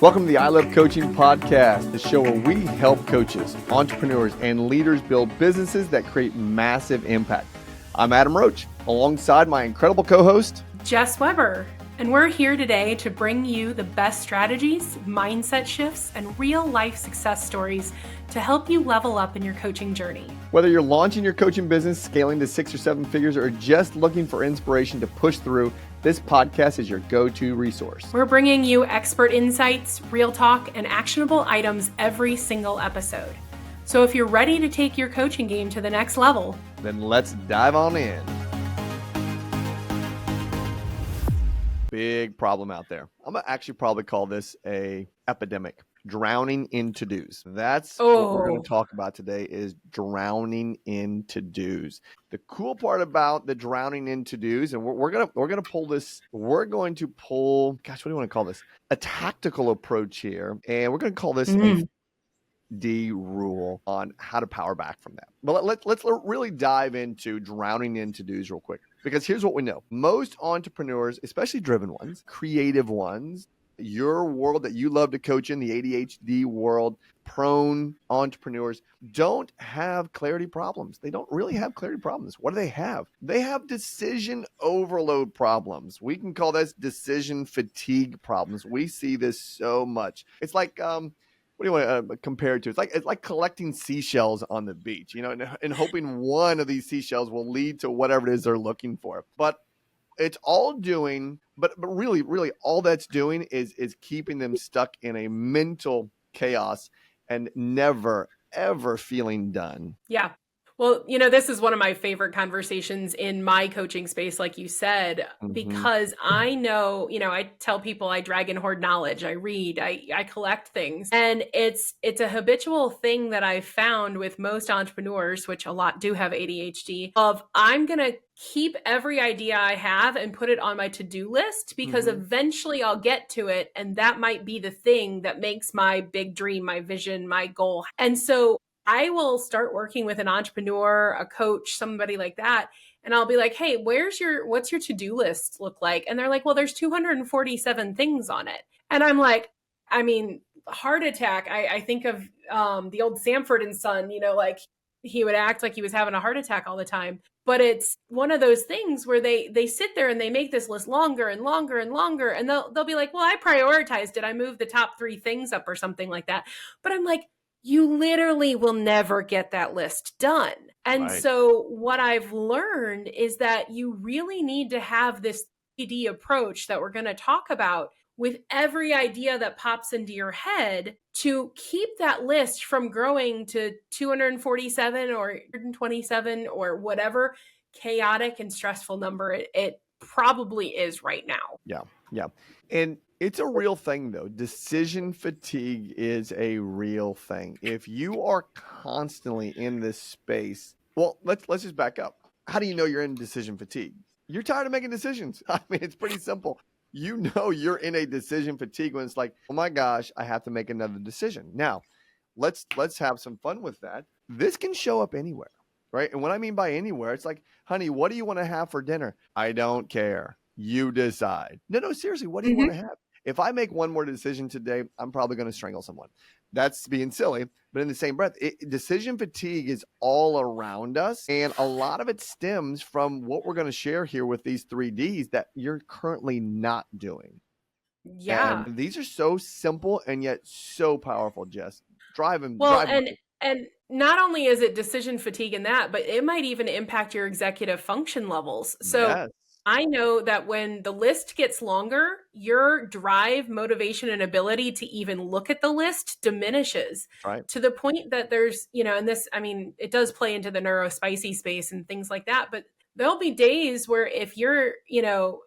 Welcome to the I Love Coaching podcast, the show where we help coaches, entrepreneurs, and leaders build businesses that create massive impact. I'm Adam Roach, alongside my incredible co-host, Jess Webber, and we're here today to bring you the best strategies, mindset shifts, and real-life success stories to help you level up in your coaching journey. Whether you're launching your coaching business, scaling to 6 or 7 figures, or just looking for inspiration to push through, this podcast is your go-to resource. We're bringing you expert insights, real talk, and actionable items every single episode. So if you're ready to take your coaching game to the next level, then let's dive on in. Big problem out there. I'm going to actually probably call this a epidemic. Drowning in to-dos. That's what we're going to talk about today, is drowning in to-dos. The cool part about the drowning in to-dos, and we're going to pull this, gosh, what do you want to call this? A tactical approach here. And we're going to call this a D rule on how to power back from that. But let's really dive into drowning in to-dos real quick. Because here's what we know. Most entrepreneurs, especially driven ones, creative ones, your world that you love to coach in, the ADHD world, prone entrepreneurs, don't have clarity problems. They don't really have clarity problems. What do they have? They have decision overload problems. We can call this decision fatigue problems. We see this so much. It's like, what do you want to compare it to? It's like collecting seashells on the beach, and hoping one of these seashells will lead to whatever it is they're looking for. But it's all doing, but really all that's doing is keeping them stuck in a mental chaos and never, ever feeling done. Yeah. Well, this is one of my favorite conversations in my coaching space, like you said, because I know, I tell people I drag and hoard knowledge. I read, I collect things. And it's a habitual thing that I've found with most entrepreneurs, which a lot do have ADHD, of I'm going to keep every idea I have and put it on my to-do list because eventually I'll get to it. And that might be the thing that makes my big dream, my vision, my goal. And so I will start working with an entrepreneur, a coach, somebody like that. And I'll be like, hey, what's your to-do list look like? And they're like, well, there's 247 things on it. And I'm like, heart attack. I think of the old Sanford and Son, like he would act like he was having a heart attack all the time. But it's one of those things where they sit there and they make this list longer and longer and longer. And they'll be like, well, I prioritized it. I moved the top 3 things up or something like that. But I'm like, you literally will never get that list done. And Right. So what I've learned is that you really need to have this 3D approach that we're going to talk about with every idea that pops into your head to keep that list from growing to 247 or 127 or whatever chaotic and stressful number it probably is right now. Yeah. And it's a real thing, though. Decision fatigue is a real thing. If you are constantly in this space, well, let's just back up. How do you know you're in decision fatigue? You're tired of making decisions. It's pretty simple. You know you're in a decision fatigue when it's like, oh my gosh, I have to make another decision. Now, let's have some fun with that. This can show up anywhere, right? And what I mean by anywhere, it's like, honey, what do you want to have for dinner? I don't care. You decide. No, seriously, what do you want to have? If I make one more decision today, I'm probably going to strangle someone. That's being silly. But in the same breath, decision fatigue is all around us. And a lot of it stems from what we're going to share here with these 3Ds that you're currently not doing. Yeah. And these are so simple and yet so powerful, Jess. And not only is it decision fatigue in that, but it might even impact your executive function levels. So yes. I know that when the list gets longer, your drive, motivation, and ability to even look at the list diminishes to the point that there's, and this, it does play into the neurospicy space and things like that, but there'll be days where if you're,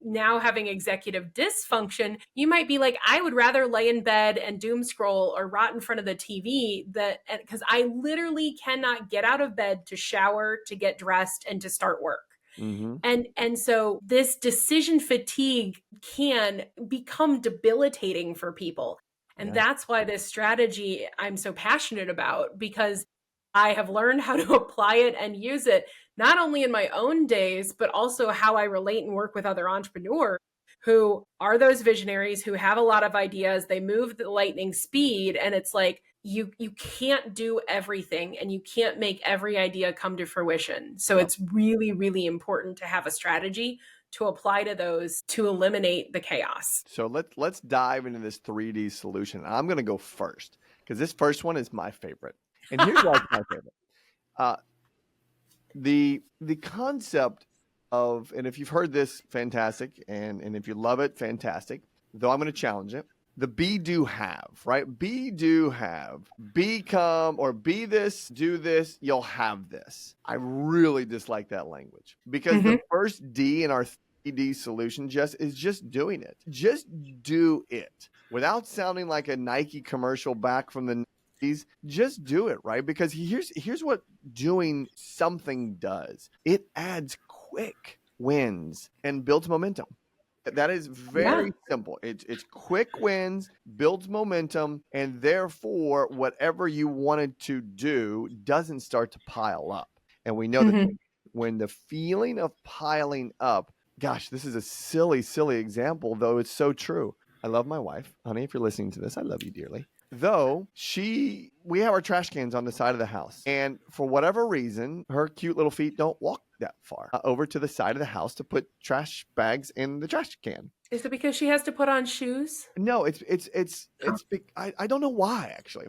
now having executive dysfunction, you might be like, I would rather lay in bed and doom scroll or rot in front of the TV because I literally cannot get out of bed to shower, to get dressed, and to start work. And so this decision fatigue can become debilitating for people. And that's why this strategy I'm so passionate about, because I have learned how to apply it and use it, not only in my own days, but also how I relate and work with other entrepreneurs. who are those visionaries who have a lot of ideas. They move the lightning speed, and it's like, you can't do everything and you can't make every idea come to fruition. So it's really, really important to have a strategy to apply to those to eliminate the chaos. So let's dive into this 3D solution. I'm going to go first because this first one is my favorite. And here's why it's my favorite. The concept of, and if you've heard this, fantastic. And if you love it, fantastic. Though I'm going to challenge it. The be, do, have, right? Be, do, have. Become or be this, do this, you'll have this. I really dislike that language because the first D in our 3D solution, Jess, is just doing it. Just do it without sounding like a Nike commercial back from the 90s. Just do it, right? Because here's what doing something does. It adds quick wins and builds momentum. That is very simple. It's quick wins, builds momentum, and therefore whatever you wanted to do doesn't start to pile up. And we know that when the feeling of piling up, gosh, this is a silly, silly example, though it's so true. I love my wife. Honey, if you're listening to this, I love you dearly. Though we have our trash cans on the side of the house. And for whatever reason, her cute little feet don't walk that far over to the side of the house to put trash bags in the trash can. Is it because she has to put on shoes? No, I don't know why, actually.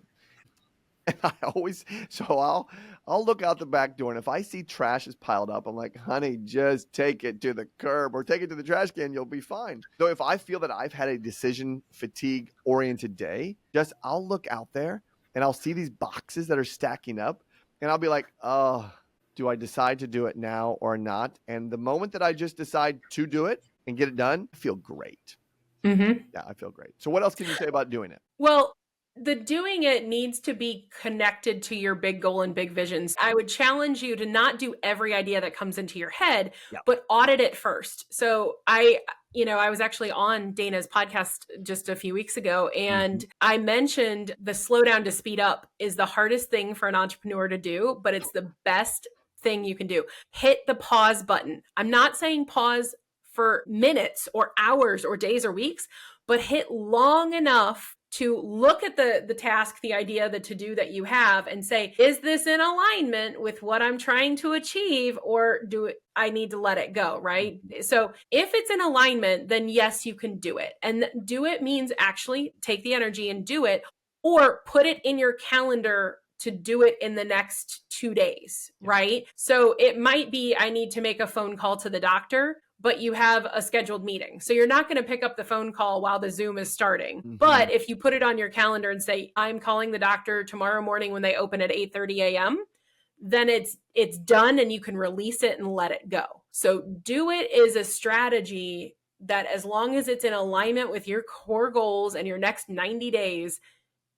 I'll look out the back door, and if I see trash is piled up, I'm like, honey, just take it to the curb or take it to the trash can. You'll be fine. So if I feel that I've had a decision fatigue oriented day, I'll look out there and I'll see these boxes that are stacking up, and I'll be like, oh, do I decide to do it now or not? And the moment that I just decide to do it and get it done, I feel great. Yeah, I feel great. So what else can you say about doing it? Well, the doing it needs to be connected to your big goal and big visions. I would challenge you to not do every idea that comes into your head, but audit it first. So I was actually on Dana's podcast just a few weeks ago, and I mentioned the slow down to speed up is the hardest thing for an entrepreneur to do, but it's the best thing you can do. Hit the pause button. I'm not saying pause for minutes or hours or days or weeks, but hit long enough to look at the task, the idea, the to-do that you have and say, is this in alignment with what I'm trying to achieve, or I need to let it go, right? So if it's in alignment, then yes, you can do it. And do it means actually take the energy and do it, or put it in your calendar to do it in the next 2 days, right? So it might be, I need to make a phone call to the doctor, but you have a scheduled meeting. So you're not going to pick up the phone call while the Zoom is starting. But if you put it on your calendar and say, I'm calling the doctor tomorrow morning when they open at 8:30 a.m., then it's done and you can release it and let it go. So do it is a strategy that, as long as it's in alignment with your core goals and your next 90 days,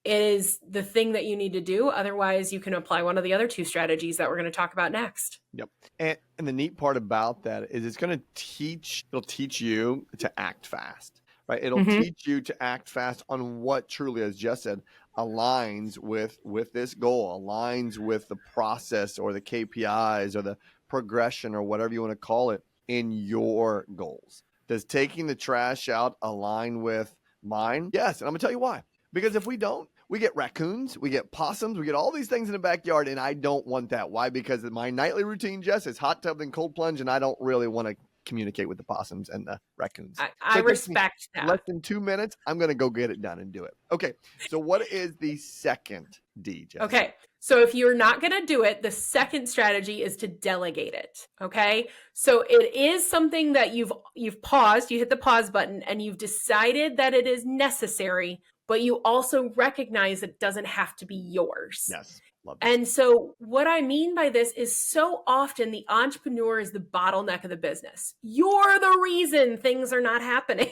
is the thing that you need to do. Otherwise, you can apply one of the other two strategies that we're going to talk about next. Yep. And the neat part about that is it'll teach you to act fast, right? It'll teach you to act fast on what truly, as Jess said, aligns with this goal, aligns with the process or the KPIs or the progression or whatever you want to call it in your goals. Does taking the trash out align with mine? Yes. And I'm going to tell you why. Because if we don't, we get raccoons, we get possums, we get all these things in the backyard, and I don't want that. Why? Because my nightly routine, Jess, is hot tub and cold plunge, and I don't really want to communicate with the possums and the raccoons. I respect that. Less than 2 minutes, I'm going to go get it done and do it. Okay, so what is the second D, Jess? Okay, so if you're not going to do it, the second strategy is to delegate it, okay? So it is something that you've paused, you hit the pause button, and you've decided that it is necessary, but you also recognize it doesn't have to be yours. Yes. Love that. And so what I mean by this is, so often the entrepreneur is the bottleneck of the business. You're the reason things are not happening.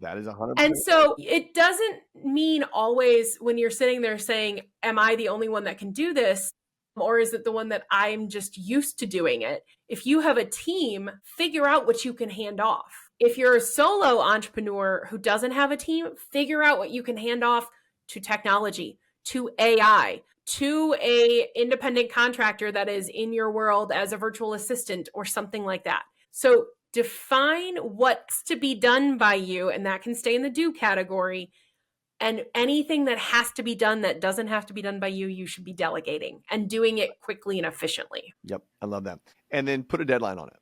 That is 100%. And so it doesn't mean always when you're sitting there saying, am I the only one that can do this? Or is it the one that I'm just used to doing it? If you have a team, figure out what you can hand off. If you're a solo entrepreneur who doesn't have a team, figure out what you can hand off to technology, to AI, to a independent contractor that is in your world as a virtual assistant or something like that. So define what's to be done by you, and that can stay in the do category. And anything that has to be done that doesn't have to be done by you, you should be delegating and doing it quickly and efficiently. Yep. I love that. And then put a deadline on it,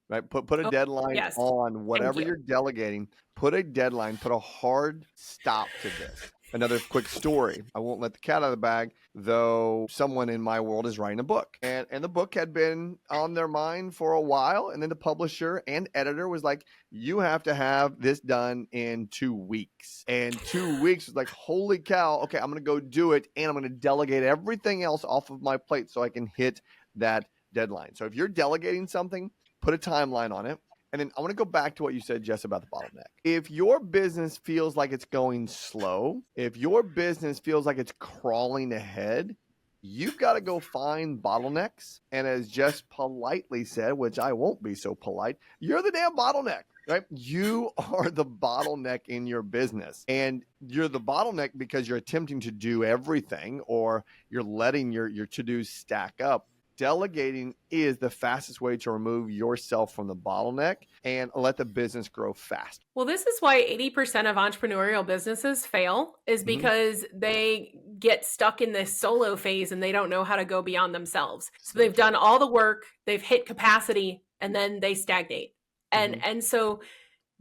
right? Put a deadline yes. on whatever you're delegating. Put a deadline, put a hard stop to this. Another quick story. I won't let the cat out of the bag, though someone in my world is writing a book. And the book had been on their mind for a while. And then the publisher and editor was like, you have to have this done in 2 weeks. And 2 weeks was like, holy cow. Okay, I'm going to go do it. And I'm going to delegate everything else off of my plate so I can hit that deadline. So if you're delegating something, put a timeline on it. And then I want to go back to what you said, Jess, about the bottleneck. If your business feels like it's going slow, if your business feels like it's crawling ahead, you've got to go find bottlenecks. And as Jess politely said, which I won't be so polite, you're the damn bottleneck, right? You are the bottleneck in your business. And you're the bottleneck because you're attempting to do everything, or you're letting your to-dos stack up. Delegating is the fastest way to remove yourself from the bottleneck and let the business grow fast. Well, this is why 80% of entrepreneurial businesses fail, is because they get stuck in this solo phase and they don't know how to go beyond themselves. So they've done all the work, they've hit capacity, and then they stagnate. And so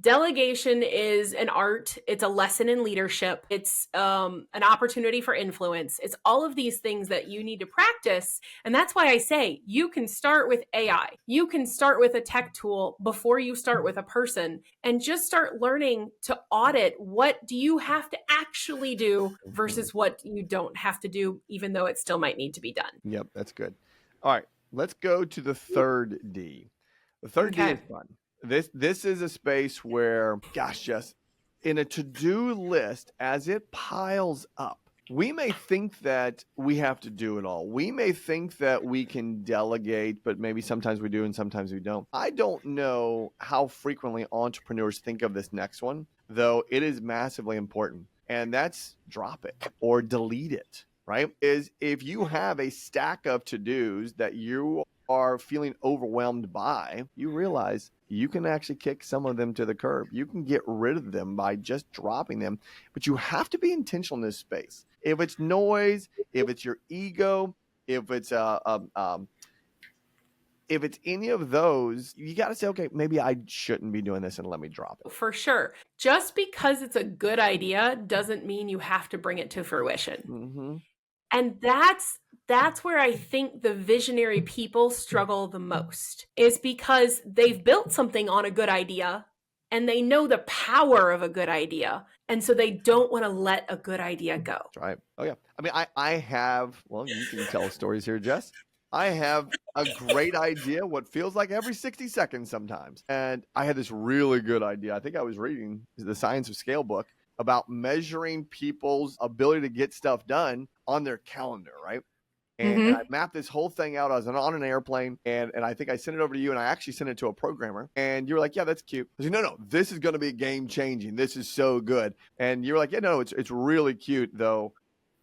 delegation is an art. It's a lesson in leadership. It's an opportunity for influence. It's all of these things that you need to practice. And that's why I say you can start with AI. You can start with a tech tool before you start with a person, and just start learning to audit what do you have to actually do versus what you don't have to do, even though it still might need to be done. Yep, that's good. All right, let's go to the third D. The third D is fun. This is a space where, gosh, Jess, in a to-do list, as it piles up, we may think that we have to do it all. We may think that we can delegate, but maybe sometimes we do and sometimes we don't. I don't know how frequently entrepreneurs think of this next one, though it is massively important. And that's drop it or delete it, right? Is if you have a stack of to-dos that you are feeling overwhelmed by, you realize you can actually kick some of them to the curb. You can get rid of them by just dropping them, but you have to be intentional in this space. If it's noise, if it's your ego, if it's any of those, you got to say, okay, maybe I shouldn't be doing this and let me drop it. For sure. Just because it's a good idea doesn't mean you have to bring it to fruition. And that's where I think the visionary people struggle the most, is because they've built something on a good idea and they know the power of a good idea. And so they don't want to let a good idea go. That's right. Oh, yeah. I mean, I have, well, you can tell stories here, Jess. I have a great idea, what feels like every 60 seconds sometimes. And I had this really good idea. I think I was reading the Science of Scale book about measuring people's ability to get stuff done on their calendar, right? And I mapped this whole thing out. I was on an airplane, and I think I sent it over to you, and I actually sent it to a programmer. And you were like, yeah, that's cute. I said, no, this is going to be game changing. This is so good. And you were like, yeah, no, it's really cute, though.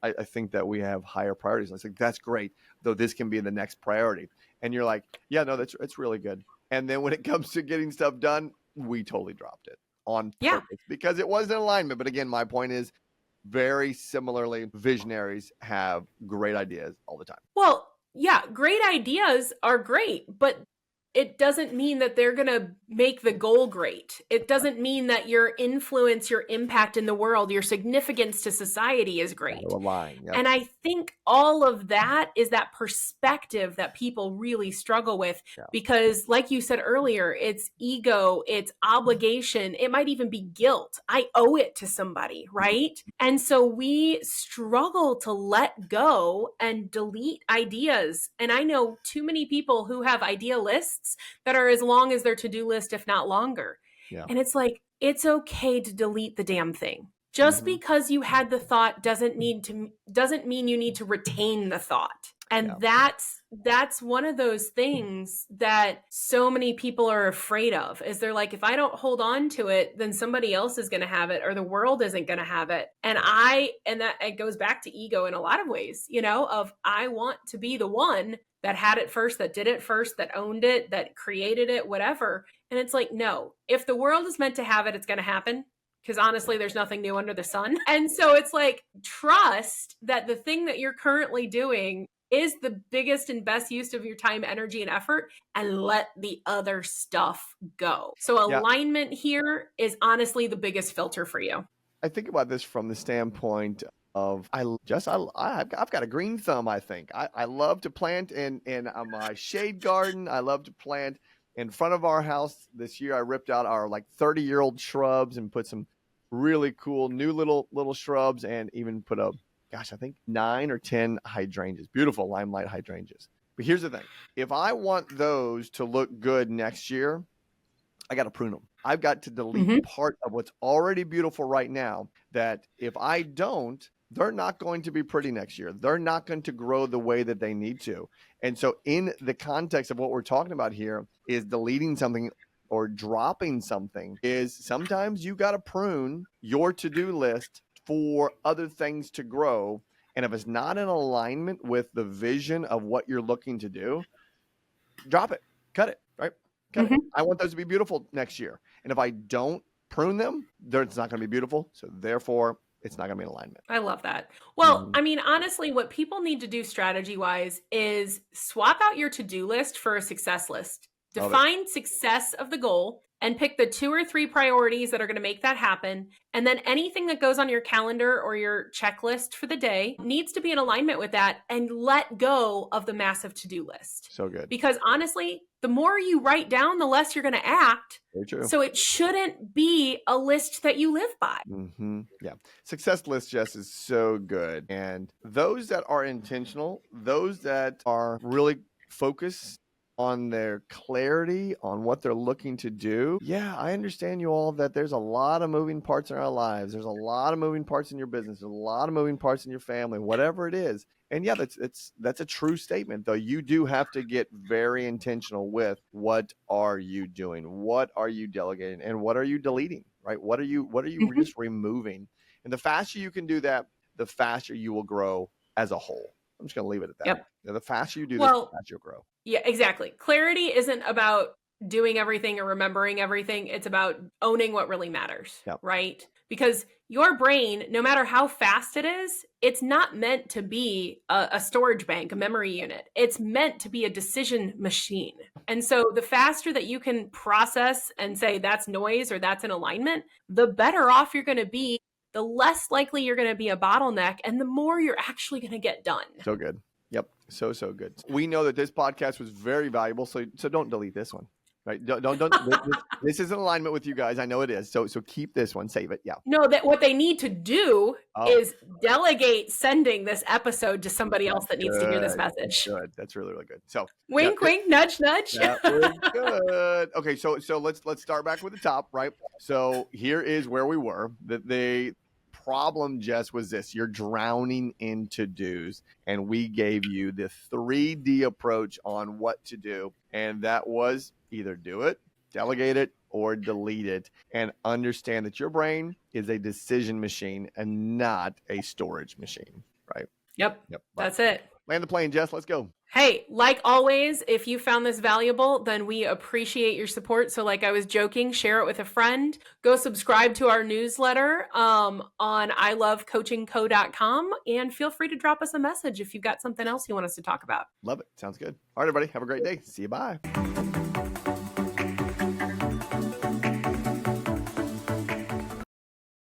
I think that we have higher priorities. And I was like, that's great, though this can be the next priority. And you're like, yeah, no, it's really good. And then when it comes to getting stuff done, we totally dropped it on purpose because it wasn't in alignment. But again, my point is, very similarly, visionaries have great ideas all the time. Well, yeah, great ideas are great, but it doesn't mean that they're going to make the goal great. It doesn't mean that your influence, your impact in the world, your significance to society is great. And I think all of that is that perspective that people really struggle with because, like you said earlier, it's ego, it's obligation, it might even be guilt. I owe it to somebody, right? And so we struggle to let go and delete ideas. And I know too many people who have idea lists that are as long as their to-do list, if not longer. And it's like, it's okay to delete the damn thing. Just because you had the thought doesn't mean you need to retain the thought. And that's one of those things that so many people are afraid of, is they're like, if I don't hold on to it, then somebody else is going to have it, or the world isn't going to have it. And that it goes back to ego in a lot of ways, of I want to be the one that had it first, that did it first, that owned it, that created it, whatever. And it's like, no, if the world is meant to have it, it's going to happen. Because honestly, there's nothing new under the sun. And so it's like, trust that the thing that you're currently doing is the biggest and best use of your time, energy, and effort, and let the other stuff go. So alignment here is honestly the biggest filter for you. I think about this from the standpoint of I've got a green thumb. I think I love to plant in my shade garden. I love to plant in front of our house. This year I ripped out our like 30-year-old shrubs and put some really cool new little shrubs, and even put up, I think 9 or 10 hydrangeas, beautiful limelight hydrangeas. But here's the thing. If I want those to look good next year, I got to prune them. I've got to delete part of what's already beautiful right now, that if I don't, they're not going to be pretty next year. They're not going to grow the way that they need to. And so in the context of what we're talking about here is deleting something or dropping something, is sometimes you got to prune your to-do list for other things to grow. And if it's not in alignment with the vision of what you're looking to do, drop it, cut it, right? Cut it. I want those to be beautiful next year. And if I don't prune them, it's not going to be beautiful. So therefore, it's not going to be in alignment. I love that. Well, I mean, honestly, what people need to do strategy-wise is swap out your to-do list for a success list. Define success of the goal and pick the 2 or 3 priorities that are going to make that happen. And then anything that goes on your calendar or your checklist for the day needs to be in alignment with that, and let go of the massive to-do list. So good. Because honestly, the more you write down, the less you're going to act. Very true. So it shouldn't be a list that you live by. Yeah. Success list, Jess, is so good. And those that are intentional, those that are really focused on their clarity on what they're looking to do. Yeah, I understand you all that there's a lot of moving parts in our lives. There's a lot of moving parts in your business. There's a lot of moving parts in your family, whatever it is. And yeah, that's a true statement, though. You do have to get very intentional with what are you doing? What are you delegating? And what are you deleting, right? What are you just removing? And the faster you can do that, the faster you will grow as a whole. I'm just going to leave it at that. The faster you do this, the faster you'll grow. Yeah, exactly. Clarity isn't about doing everything or remembering everything. It's about owning what really matters, right? Because your brain, no matter how fast it is, it's not meant to be a storage bank, a memory unit. It's meant to be a decision machine. And so the faster that you can process and say that's noise or that's in alignment, the better off you're going to be, the less likely you're going to be a bottleneck, and the more you're actually going to get done. So good. Yep. So good. We know that this podcast was very valuable. So don't delete this one, right? Don't this is in alignment with you guys. I know it is. So keep this one, save it. Yeah. No, that what they need to do is delegate sending this episode to somebody else that needs to hear this message. Good. That's really, really good. So wink, wink, nudge, nudge. That was good. Okay. So let's start back with the top, right? So here is where we were. The problem, Jess, was this: you're drowning in to-dos, and we gave you the 3D approach on what to do, and that was either do it, delegate it, or delete it, and understand that your brain is a decision machine and not a storage machine, right? Yep. That's it. Land the plane, Jess. Let's go. Hey, like always, if you found this valuable, then we appreciate your support. So like I was joking, share it with a friend. Go subscribe to our newsletter on ilovecoachingco.com, and feel free to drop us a message if you've got something else you want us to talk about. Love it. Sounds good. All right, everybody. Have a great day. See you. Bye.